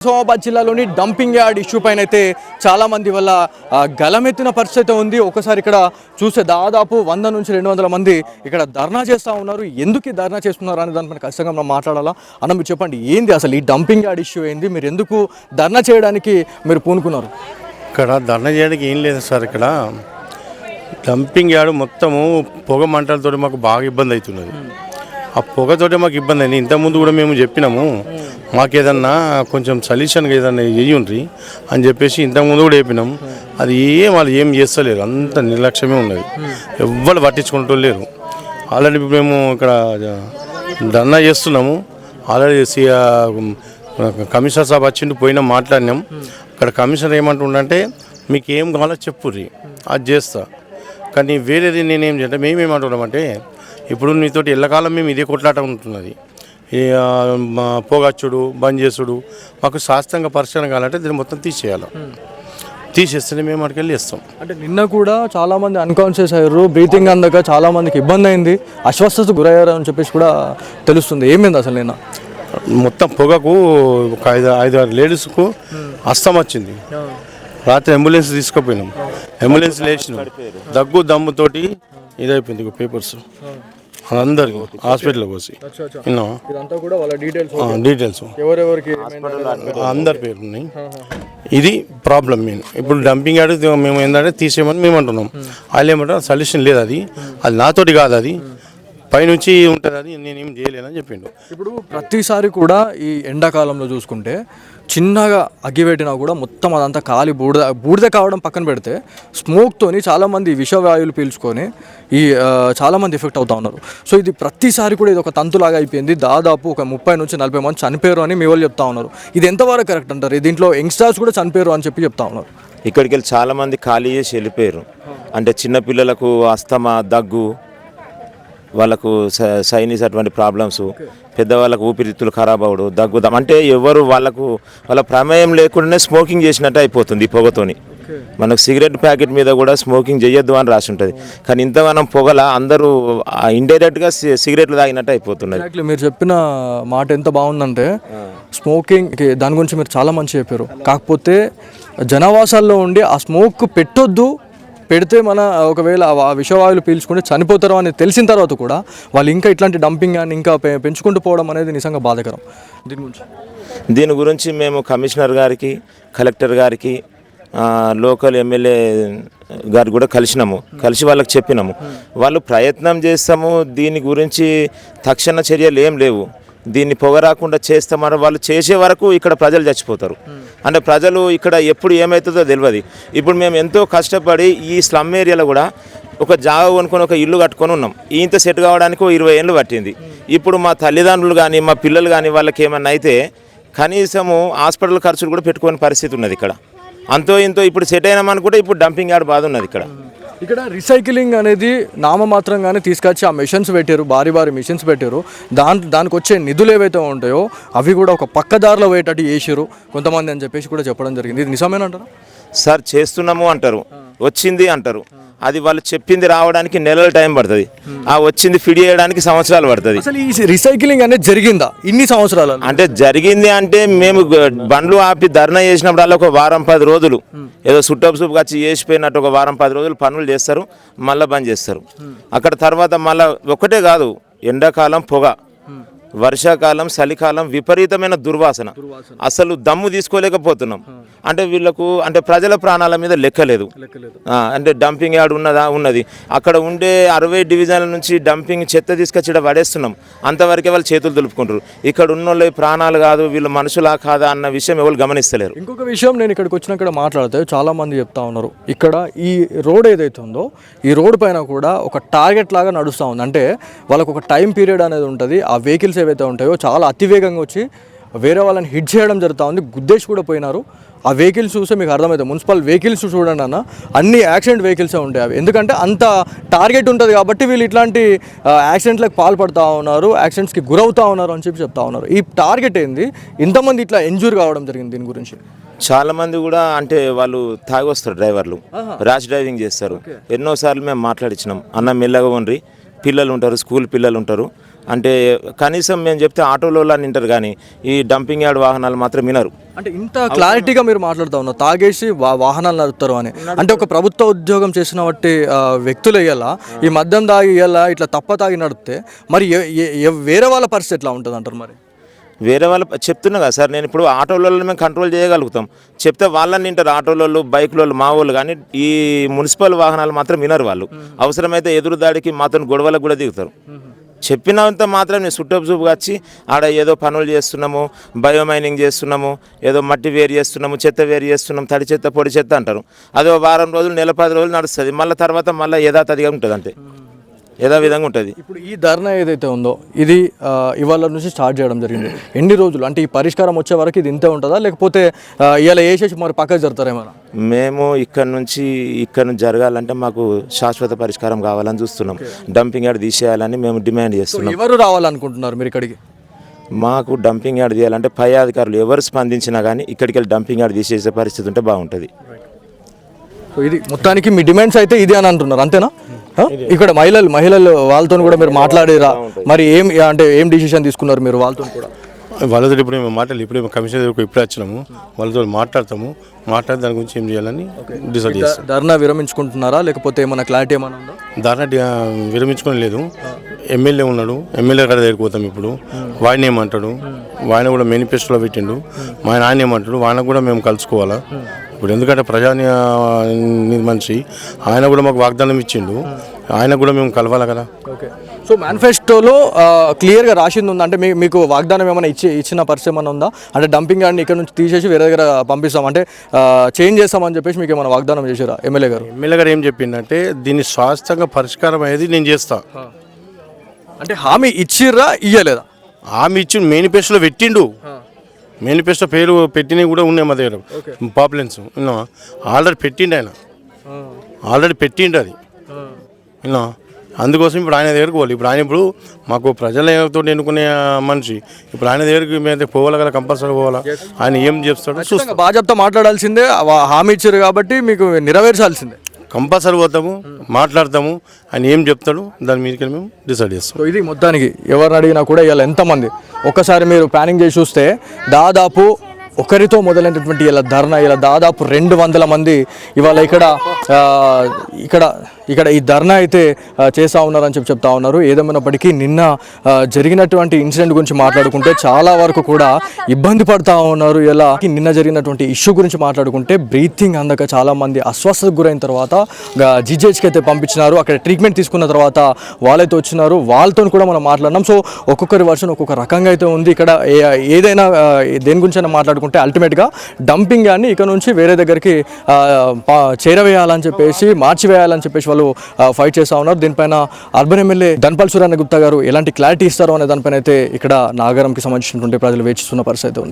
నిజామాబాద్ జిల్లాలోని dumping yard issue పైన అయితే చాలా మంది వల్ల గలమెత్తిన పరిస్థితి ఉంది. ఒకసారి ఇక్కడ చూస్తే దాదాపు 100 నుంచి 200 మంది ఇక్కడ ధర్నా చేస్తూ ఉన్నారు. ఎందుకు ధర్నా చేస్తున్నారు అనే దానిపైన ఖచ్చితంగా మనం మాట్లాడాలా. అన్న మీరు చెప్పండి, ఏంది అసలు ఈ డంపింగ్ యార్డ్ ఇష్యూ ఏంది, మీరు ఎందుకు ధర్నా చేయడానికి మీరు పూనుకున్నారు? ఇక్కడ ధర్నా చేయడానికి ఏం లేదు సార్. ఇక్కడ డంపింగ్ యార్డ్ మొత్తము పొగ మంటలతో మాకు బాగా ఇబ్బంది అవుతున్నది. ఆ పొగతోటే మాకు ఇబ్బంది అయింది. ఇంతకుముందు కూడా మేము చెప్పినాము, మాకు ఏదన్నా కొంచెం సొల్యూషన్గా ఏదన్నా చెయ్యండి అని చెప్పేసి ఇంతకుముందు కూడా చెప్పినాము. అది వాళ్ళు ఏం చేస్తలేరు, అంత నిర్లక్ష్యమే ఉన్నది, ఎవ్వరు పట్టించుకుంటూ లేరు. ఆల్రెడీ మేము ఇక్కడ ధర్నా చేస్తున్నాము. ఆల్రెడీ కమిషనర్ సాబ్ వచ్చిండు, పోయినా మాట్లాడినాం. అక్కడ కమిషనర్ ఏమంటుండంటే మీకు ఏం కావాలో చెప్పుర్రి, అది చేస్తా. కానీ వేరేది నేనేం చేయాలంటే మేమేమంటున్నామంటే, ఇప్పుడు నీతోటి ఎల్లకాలం మేము ఇదే కొట్లాట ఉంటున్నది. పొగచ్చుడు బంద్ చేసుడు మాకు శాస్త్రంగా పరిశీలన కావాలంటే దీన్ని మొత్తం తీసేయాలి. తీసేస్తేనే మేము అక్కడికి వెళ్ళి ఇస్తాం. అంటే నిన్న కూడా చాలామంది అన్కాన్షియస్ అయ్యారు, బ్రీతింగ్ అందక చాలామందికి ఇబ్బంది అయింది, అస్వస్థత గురయ్యారు అని చెప్పేసి కూడా తెలుస్తుంది. ఏమైంది అసలు నిన్న? మొత్తం పొగకు ఒక 5-6 లేడీస్కు అస్తం వచ్చింది. రాత్రి అంబులెన్స్ తీసుకుపోయినాం, అంబులెన్స్ లేచినాం. దగ్గు దమ్ముతోటి ఇదైపోయింది. పేపర్స్ అందరికి హాస్పిటల్కి వచ్చి డీటెయిల్స్ అందరి పేరు ఉన్నాయి. ఇది ప్రాబ్లం మెయిన్. ఇప్పుడు డంపింగ్ యార్డ్ మేము ఏంటంటే తీసేయమని మేము అంటున్నాం. వాళ్ళు ఏమంటారు సొల్యూషన్ లేదు, అది నాతోటి కాదు, అది పైనుంచి ఉంటుంది, అది నేనేం చేయలేనని చెప్పిండు. ఇప్పుడు ప్రతిసారి కూడా ఈ ఎండాకాలంలో చూసుకుంటే చిన్నగా అగ్గిపెట్టినా కూడా మొత్తం అదంతా కాలి బూడిద కావడం పక్కన పెడితే స్మోక్తోని చాలామంది విషవాయువులు పీల్చుకొని చాలామంది ఎఫెక్ట్ అవుతూ ఉన్నారు. సో ఇది ప్రతిసారి కూడా ఇది ఒక తంతులాగా అయిపోయింది. దాదాపు ఒక 30 నుంచి 40 మంది చనిపోయారు అని మీ వాళ్ళు చెప్తా ఉన్నారు. ఇది ఎంతవరకు కరెక్ట్ అంటారు? దీంట్లో యంగ్స్టర్స్ కూడా చనిపోయారు అని చెప్తా ఉన్నారు. ఇక్కడికి వెళ్ళి చాలామంది ఖాళీ చేసి వెళ్ళిపోయారు. అంటే చిన్నపిల్లలకు అస్తమా, దగ్గు, వాళ్ళకు సైనస్ అటువంటి ప్రాబ్లమ్స్, పెద్దవాళ్ళకు ఊపిరితిత్తులు ఖరాబ్ అవడు, దగ్గుదాం, అంటే ఎవరు వాళ్ళ ప్రమేయం లేకుండానే స్మోకింగ్ చేసినట్టు అయిపోతుంది ఈ పొగతోని. మనకు సిగరెట్ ప్యాకెట్ మీద కూడా స్మోకింగ్ చేయొద్దు అని రాసి ఉంటుంది, కానీ ఇంతగానం పొగల అందరూ ఇండైరెక్ట్గా సిగరెట్లు తాగినట్టు అయిపోతున్నది. మీరు చెప్పిన మాట ఎంత బాగుందంటే, స్మోకింగ్ దాని గురించి మీరు చాలా మంచి చెప్పారు. కాకపోతే జనవాసాల్లో ఉండి ఆ స్మోక్ పెడితే మన ఒకవేళ ఆ విషవాయువులు పీల్చుకుంటే చనిపోతారు అని తెలిసిన తర్వాత కూడా వాళ్ళు ఇంకా ఇట్లాంటి డంపింగ్ అని ఇంకా పెంచుకుంటూ పోవడం అనేది నిజంగా బాధాకరం. దీని గురించి మేము కమిషనర్ గారికి, కలెక్టర్ గారికి, లోకల్ ఎమ్మెల్యే గారికి కూడా కలిసి వాళ్ళకి చెప్పినాము. వాళ్ళు ప్రయత్నం చేస్తాము, దీని గురించి తక్షణ చర్యలు ఏం లేవు, దీన్ని పొగ రాకుండా చేస్తామని వాళ్ళు చేసే వరకు ఇక్కడ ప్రజలు చచ్చిపోతారు. అంటే ప్రజలు ఇక్కడ ఎప్పుడు ఏమవుతుందో తెలియదు. ఇప్పుడు మేము ఎంతో కష్టపడి ఈ స్లమ్ ఏరియాలో కూడా ఒక జాగా కొనుక్కొని ఒక ఇల్లు కట్టుకొని ఉన్నాం. ఇంత సెట్ కావడానికి 20 ఏళ్ళు పట్టింది. ఇప్పుడు మా తల్లిదండ్రులు కానీ మా పిల్లలు కానీ వాళ్ళకి ఏమన్నా అయితే కనీసము హాస్పిటల్ ఖర్చులు కూడా పెట్టుకునే పరిస్థితి ఉన్నది ఇక్కడ. అంతో ఇంతో ఇప్పుడు సెట్ అయినామనుకుంటే ఇప్పుడు డంపింగ్ యార్డ్ బాధ ఉన్నది ఇక్కడ రీసైక్లింగ్ అనేది నామమాత్రంగానే తీసుకొచ్చి ఆ మిషన్స్ పెట్టారు, భారీ మిషన్స్ పెట్టారు. దానికి వచ్చే నిధులు ఏవైతే ఉంటాయో అవి కూడా ఒక పక్కదారిలో పోయేటట్టు చేసారు కొంతమంది అని చెప్పేసి కూడా చెప్పడం జరిగింది. ఇది నిజమేనంటారా? సార్ చేస్తున్నాము అంటారు, వచ్చింది అంటారు, అది వాళ్ళు చెప్పింది రావడానికి నెలల టైం పడుతుంది, ఆ వచ్చింది ఫిడ్ చేయడానికి సంవత్సరాలు పడుతుంది. అసలు ఈ రీసైక్లింగ్ అనేది జరిగిందా ఇన్ని సంవత్సరాలు? అంటే జరిగింది అంటే మేము బండ్లు ఆపి ధర్నా చేసినప్పుడు ఒక వారం 10 రోజులు ఏదో సుట్టపు వచ్చి చేసిపోయినట్టు ఒక వారం 10 రోజులు పనులు చేస్తారు, మళ్ళీ బంద్ చేస్తారు. అక్కడ తర్వాత మళ్ళీ ఒక్కటే కాదు, ఎండాకాలం పొగ, వర్షాకాలం చలికాలం విపరీతమైన దుర్వాసన, అసలు దమ్ము తీసుకోలేకపోతున్నాం. అంటే వీళ్ళకు అంటే ప్రజల ప్రాణాల మీద లెక్కలేదు. అంటే డంపింగ్ యార్డ్ ఉన్నది అక్కడ ఉండే 60 డివిజన్ల నుంచి డంపింగ్ చెత్త తీసుకొచ్చి ఇక్కడ పడేస్తున్నాం. అంతవరకే వాళ్ళు చేతులు దులుపుకుంటారు. ఇక్కడ ఉన్న వాళ్ళ ప్రాణాలు కాదు, వీళ్ళు మనుషులా కాదా అన్న విషయం ఎవరు గమనిస్తలేరు. ఇంకొక విషయం, నేను ఇక్కడికి వచ్చినాక మాట్లాడితే చాలా మంది చెప్తా ఉన్నారు, ఇక్కడ ఈ రోడ్ ఏదైతే ఉందో ఈ రోడ్ పైన కూడా ఒక టార్గెట్ లాగా నడుస్తూ ఉంది. అంటే వాళ్ళకు ఒక టైం పీరియడ్ అనేది ఉంటుంది. ఆ వెహికల్స్ ఏవైతే ఉంటాయో చాలా అతివేగంగా వచ్చి వేరే వాళ్ళని హిట్ చేయడం జరుగుతూ ఉంది. గుద్దేసి కూడా పోయినారు. ఆ వెహికల్స్ చూస్తే మీకు అర్థమవుతుంది. మున్సిపల్ వెహికల్స్ చూడండి అన్న, అన్ని యాక్సిడెంట్ వెహికల్సే ఉంటాయి అవి. ఎందుకంటే అంత టార్గెట్ ఉంటుంది కాబట్టి వీళ్ళు ఇట్లాంటి యాక్సిడెంట్లకు పాల్పడుతూ ఉన్నారు, యాక్సిడెంట్స్కి గురవుతూ ఉన్నారు అని చెప్తా ఉన్నారు. ఈ టార్గెట్ ఏంది, ఇంతమంది ఇట్లా ఇంజూర్ కావడం జరిగింది? దీని గురించి చాలామంది కూడా అంటే వాళ్ళు తాగి వస్తారు, డ్రైవర్లు ర్యాష్ డ్రైవింగ్ చేస్తారు. ఎన్నోసార్లు మేము మాట్లాడించినాం, అన్న మెల్లగా ఉండ్రి, పిల్లలు ఉంటారు, స్కూల్ పిల్లలు ఉంటారు, అంటే కనీసం మేము చెప్తే ఆటోలో అని వింటారు కానీ ఈ డంపింగ్ యార్డ్ వాహనాలు మాత్రం వినరు. అంటే ఇంత క్లారిటీగా మీరు మాట్లాడుతూ ఉన్నారు తాగేసి వాహనాలు నడుపుతారు అని. అంటే ఒక ప్రభుత్వ ఉద్యోగం చేసిన బట్టి వ్యక్తులు వేయాలా ఈ మద్యం తాగి వేయాలా ఇట్లా తప్ప తాగి నడిపితే మరి వేరే వాళ్ళ పరిస్థితి ఎట్లా ఉంటుంది అంటారు? మరి వేరే వాళ్ళు చెప్తున్నా కదా సార్, నేను ఇప్పుడు ఆటోలలో మేము కంట్రోల్ చేయగలుగుతాం, చెప్తే వాళ్ళని వింటారు ఆటోలలో బైక్లలో మా వాళ్ళు, కానీ ఈ మున్సిపల్ వాహనాలు మాత్రం వినరు వాళ్ళు. అవసరమైతే ఎదురు దాడికి మాతో గొడవలకు కూడా దిగుతారు. చెప్పినంత మాత్రం నేను సుట్టపుగా వచ్చి ఆడ ఏదో పనులు చేస్తున్నాము, బయోమైనింగ్ చేస్తున్నాము, ఏదో మట్టి వేరు చేస్తున్నాము, చెత్త వేరు చేస్తున్నాము, తడి చెత్త పొడి చెత్త అంటారు. అదో వారం రోజులు నెల 10 రోజులు నడుస్తుంది, మళ్ళీ తర్వాత మళ్ళీ యథాతథిగా ఉంటుంది, అంతే యథావిధంగా ఉంటుంది. ఇప్పుడు ఈ ధర్నా ఏదైతే ఉందో ఇది ఇవాళ నుంచి స్టార్ట్ చేయడం జరిగింది. ఎన్ని రోజులు అంటే ఈ పరిష్కారం వచ్చే వరకు ఇది ఇంతే ఉంటుందా, లేకపోతే ఇవాళ వేసేసి మరి పక్కకు జరుగుతారేమన్నా? మేము ఇక్కడ నుంచి జరగాలంటే మాకు శాశ్వత పరిష్కారం కావాలని చూస్తున్నాం. డంపింగ్ యార్డ్ తీసేయాలని మేము డిమాండ్ చేస్తున్నాం. ఎవరు రావాలనుకుంటున్నారు మీరు ఇక్కడికి? మాకు డంపింగ్ యార్డ్ చేయాలంటే పై అధికారులు ఎవరు స్పందించినా కానీ ఇక్కడికి వెళ్ళి డంపింగ్ యార్డ్ తీసేసే పరిస్థితి ఉంటే బాగుంటుంది. సో ఇది మొత్తానికి మీ డిమాండ్స్ అయితే ఇది అని అంటున్నారు, అంతేనా? ఇక్కడ మహిళలు వాళ్ళతో కూడా మీరు మాట్లాడేరా? మరి ఏం డిసిషన్ తీసుకున్నారు మీరు వాళ్ళతో కూడా? వాళ్ళతో ఇప్పుడు మేము మాట్లాడాలి, ఇప్పుడు కమిషనర్ ఇప్పుడు వచ్చినాము, వాళ్ళతో మాట్లాడి దాని గురించి ఏం చేయాలని డిసైడ్ చేస్తాం. ధర్నా విరమించుకుంటున్నారా లేకపోతే ఏమైనా క్లారిటీ ఏమైనా ఉందా? ధర్నా విరమించుకొని లేదు, ఎమ్మెల్యే ఉన్నాడు, ఎమ్మెల్యే గారి దగ్గరికి పోతాం ఇప్పుడు. వాడిని ఏమంటాడు, ఆయన కూడా మేనిఫెస్టోలో పెట్టిండు, ఆయన ఏమంటాడు, ఆయన కూడా మేము కలుసుకోవాలా ఇప్పుడు. ఎందుకంటే మనిషి ఆయన కూడా మాకు వాగ్దానం ఇచ్చిండు, ఆయన కూడా మేము కలవాలి కదా. ఓకే, సో మేనిఫెస్టోలో క్లియర్గా రాసింది ఉందా? అంటే మీకు వాగ్దానం ఏమైనా ఇచ్చిన పరిస్థితి ఏమైనా ఉందా? అంటే డంపింగ్ యార్డ్ని ఇక్కడ నుంచి తీసేసి వేరే దగ్గర పంపిస్తాం అంటే చేంజ్ చేస్తామని చెప్పేసి మీకు ఏమైనా వాగ్దానం చేశారా ఎమ్మెల్యే గారు? ఎమ్మెల్యే గారు ఏం చెప్పిందంటే దీన్ని శాశ్వతంగా పరిష్కారం అయ్యేది నేను చేస్తా. అంటే హామీ ఇచ్చిర్రా ఇయ్యలేదా? హామీ ఇచ్చి మేనిఫెస్టోలో పెట్టిండు, మేనిఫెస్టో పేరు పెట్టినవి కూడా ఉన్నాయి మా దగ్గర. పాపులెన్స్ ఆల్రెడీ పెట్టిండు, ఆయన ఆల్రెడీ పెట్టిండు అది విన్నా. అందుకోసం ఇప్పుడు ఆయన దగ్గరికి పోవాలి. ఇప్పుడు ఆయన ఇప్పుడు మాకు ప్రజలతో ఎన్నుకునే మనిషి, ఇప్పుడు ఆయన దగ్గరికి మేము పోవాలి కదా, కంపల్సరీ పోవాలా. ఆయన ఏం చేస్తాడో చూస్తాం. భాజపాతో మాట్లాడాల్సిందే, హామీ ఇచ్చారు కాబట్టి మీకు నెరవేర్చాల్సిందే. కంపల్సరీ పోతాము, మాట్లాడతాము, ఆయన ఏం చెప్తాడు దాని మీదకి మేము డిసైడ్ చేస్తాం. ఇది మొత్తానికి ఎవరిని అడిగినా కూడా ఇలా ఎంతమంది ఒక్కసారి మీరు ప్లానింగ్ చేసి చూస్తే దాదాపు ఒకరితో మొదలైనటువంటి ఇలా ధర్నా ఇలా దాదాపు 200 మంది ఇవాళ ఇక్కడ ఈ ధర్నా అయితే చేస్తూ ఉన్నారని చెప్తా ఉన్నారు. ఏదేమైనప్పటికీ నిన్న జరిగినటువంటి ఇన్సిడెంట్ గురించి మాట్లాడుకుంటే చాలా వరకు కూడా ఇబ్బంది పడుతూ ఉన్నారు. ఇలా నిన్న జరిగినటువంటి ఇష్యూ గురించి మాట్లాడుకుంటే బ్రీతింగ్ అందక చాలామంది అస్వస్థతకు గురైన తర్వాత జీజేహెచ్కి అయితే పంపించినారు. అక్కడ ట్రీట్మెంట్ తీసుకున్న తర్వాత వాళ్ళైతే వచ్చినారు, వాళ్ళతో కూడా మనం మాట్లాడినాం. సో ఒక్కొక్కరి వర్షన్ ఒక్కొక్క రకంగా అయితే ఉంది. ఇక్కడ ఏదైనా దేని గురించి అయినా మాట్లాడుకుంటే అల్టిమేట్గా డంపింగ్ యార్డ్ని ఇక్కడ నుంచి వేరే దగ్గరికి చేరవేయాలని చెప్పేసి మార్చివేయాలని చెప్పేసి వాళ్ళు ఫైట్ చేస్తూ ఉన్నారు. దీనిపైన అర్బన్ ఎమ్మెల్యే ధన్పాల్ సురేంద్ర గుప్తా గారు ఎలాంటి క్లారిటీ ఇస్తారో అనే దానిపైన అయితే ఇక్కడ నాగరంకి సంబంధించినటువంటి ప్రజలు వేచిస్తున్న పరిస్థితి ఉంది.